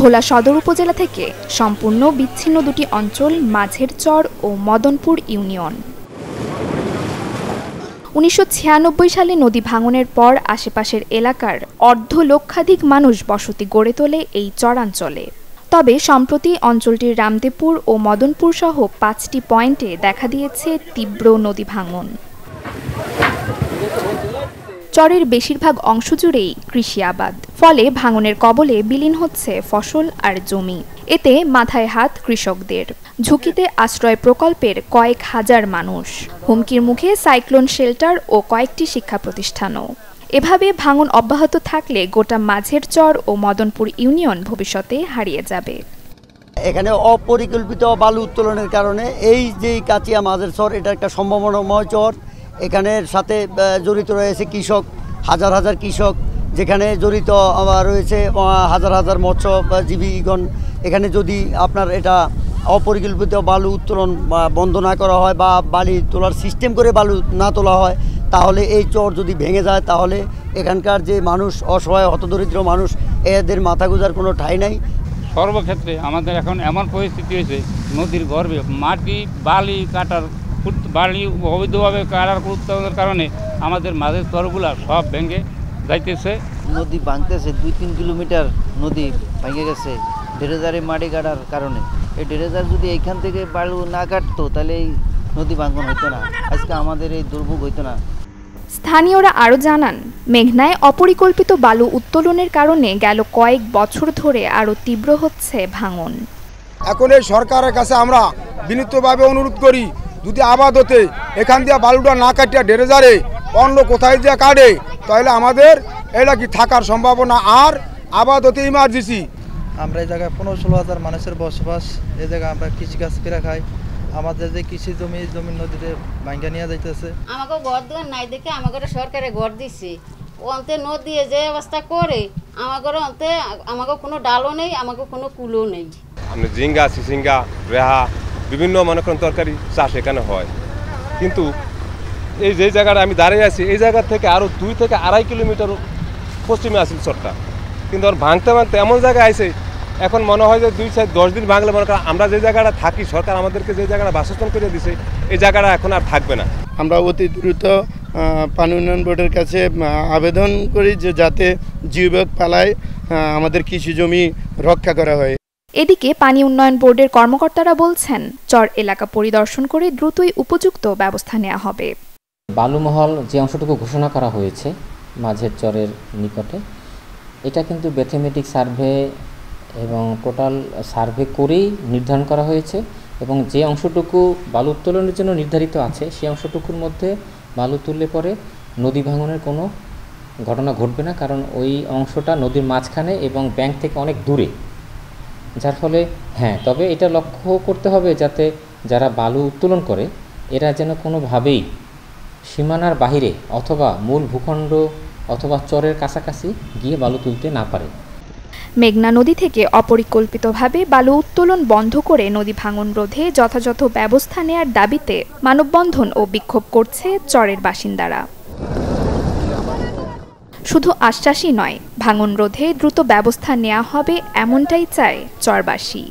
ভোলা সদর উপজেলা থেকে সম্পূর্ণ বিচ্ছিন্ন দুটি অঞ্চল মাঝের চর ও মদনপুর ইউনিয়ন। ১৯৯৬ সালে নদী ভাঙনের পর আশেপাশের এলাকার অর্ধলক্ষাধিক মানুষ বসতি গড়ে তোলে এই চরাঞ্চলে। তবে সম্প্রতি অঞ্চলটির রামদেবপুর ও মদনপুর সহ ৫টি পয়েন্টে দেখা দিয়েছে তীব্র নদী ভাঙন। চরের বেশিরভাগ অংশ জুড়েই কৃষি আবাদ, ফলে ভাঙনের কবলে বিলীন হচ্ছে ফসল আর জমি। এতে মাথায় হাত কৃষকদের। ঝুঁকিতে আশ্রয় প্রকল্পের কয়েক হাজার মানুষ, হুমকির মুখে সাইক্লোন শেল্টার ও কয়েকটি শিক্ষা প্রতিষ্ঠানও। এভাবে ভাঙন অব্যাহত থাকলে গোটা মাঝের চর ও মদনপুর ইউনিয়ন ভবিষ্যতে হারিয়ে যাবে। এখানে অপরিকল্পিত বালু উত্তোলনের কারণে এই যে কাচিয়া মাঝের চর, এটা একটা সম্ভাবনাময় চর। এখানের সাথে জড়িত রয়েছে কৃষক, হাজার হাজার কৃষক, যেখানে জড়িত রয়েছে হাজার হাজার মৎস্যজীবীগণ। এখানে যদি আপনার এটা অপরিকল্পিত বালু উত্তোলন বন্ধ না করা হয় বা বালি তোলার সিস্টেম করে বালু না তোলা হয়, তাহলে এই চর যদি ভেঙে যায়, তাহলে এখানকার যে মানুষ, অসহায় হতদরিদ্র মানুষ, এদের মাথা গোঁজার কোনো ঠাঁই নাই। সর্বক্ষেত্রে আমাদের এখন এমন পরিস্থিতি হয়েছে, নদীর গর্ভে মাটি বালি কাটার অবৈধভাবে কাটার উত্তোলনের কারণে আমাদের মাঝের চরগুলা সব ভেঙে যাইতেছে। নদী ভাঙতেছে, 2-3 কিলোমিটার নদী ভেঙে গেছে ড্রেজারে মাটি কাটার কারণে। এই ড্রেজার যদি এইখান থেকে বালু না কাটতো, তাহলে এই নদী ভাঙন হতো না, আজকে আমাদের এই দুর্ভোগ হতো না। স্থানীয়রা আরও জানান, মেঘনায় অপরিকল্পিত বালু উত্তোলনের কারণে গেল কয়েক বছর ধরে আরও তীব্র হচ্ছে ভাঙন। এখন এই সরকারের কাছে আমরা বিনীতভাবে অনুরোধ করি, যদি আবাদ হতে এখান দিয়ে বালুটা না কাটিয়া ড্রেজারে অন্য কোথায় দিয়ে কাটে, তাহলে আমাদের এটা কি থাকার সম্ভাবনা। আর আবাদ হতে ইমার্জেন্সি। আমরা এই জায়গায় 15-16 হাজার মানুষের বসবাস। এই জায়গায় আমরা কৃষিকাজ করে খাই। আমাদের যে কৃষি জমি নদীতে ভাঙ্গা নিয়ে যাইতেছে। আমাকে ঘর দুয়ার নাই দেখে আমাকে সরকারে ঘর দিচ্ছে। অন্তে নদী যে অবস্থা করে, আমাকে কোনো ডালও নেই, আমাকে কোনো কুলও নেই। আপনি ঝিঙ্গা, চিচিঙ্গা, রেহা, বিভিন্ন মনে করেন তরকারি চাষ এখানে হয়। কিন্তু এই যে জায়গাটা আমি দাঁড়িয়ে আছি, এই জায়গা থেকে আরও 2 থেকে 2.5 কিলোমিটার পশ্চিমে আসছিল চরটা। কিন্তু আর ভাঙতে ভাঙতে এমন জায়গায় আইছে, এখন মনে হয় যে 2-10 দিন ভাঙলে মনে করেন আমরা যে জায়গাটা থাকি, সরকার আমাদেরকে যে জায়গাটা বাসস্থান করে দিছে, এই জায়গাটা এখন আর থাকবে না। আমরা অতি দ্রুত পানি উন্নয়ন বোর্ডের কাছে আবেদন করি যে যাতে জিওব্যাগ পালায় আমাদের কৃষি জমি রক্ষা করা হয়। এদিকে পানি উন্নয়ন বোর্ডের কর্মকর্তারা বলছেন, চর এলাকা পরিদর্শন করে দ্রুতই উপযুক্ত ব্যবস্থা নেওয়া হবে। বালুমহল যে অংশটুকু ঘোষণা করা হয়েছে মাঝের চরের নিকটে, এটা কিন্তু ম্যাথমেটিক সার্ভে এবং টোটাল সার্ভে করেই নির্ধারণ করা হয়েছে, এবং যে অংশটুকু বালু উত্তোলনের জন্য নির্ধারিত আছে সেই অংশটুকুর মধ্যে বালু তুললে পরে নদী ভাঙনের কোনো ঘটনা ঘটবে না, কারণ ওই অংশটা নদীর মাঝখানে এবং ব্যাংক থেকে অনেক দূরে। যার ফলে তবে এটা লক্ষ্য করতে হবে যাতে যারা বালু উত্তোলন করে এরা যেন কোনোভাবেই সীমানার বাহিরে অথবা মূল ভূখণ্ড অথবা চরের কাছাকাছি গিয়ে বালু তুলতে না পারে। মেঘনা নদী থেকে অপরিকল্পিতভাবে বালু উত্তোলন বন্ধ করে নদী ভাঙন রোধে যথাযথ ব্যবস্থা নেয়ার দাবিতে মানববন্ধন ও বিক্ষোভ করছে চরের বাসিন্দারা। শুধু আশ্বাসই নয়, ভাঙন রোধে দ্রুত ব্যবস্থা নেওয়া হবে এমনটাই চায় চরবাসী।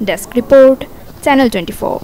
Desk report, channel 24।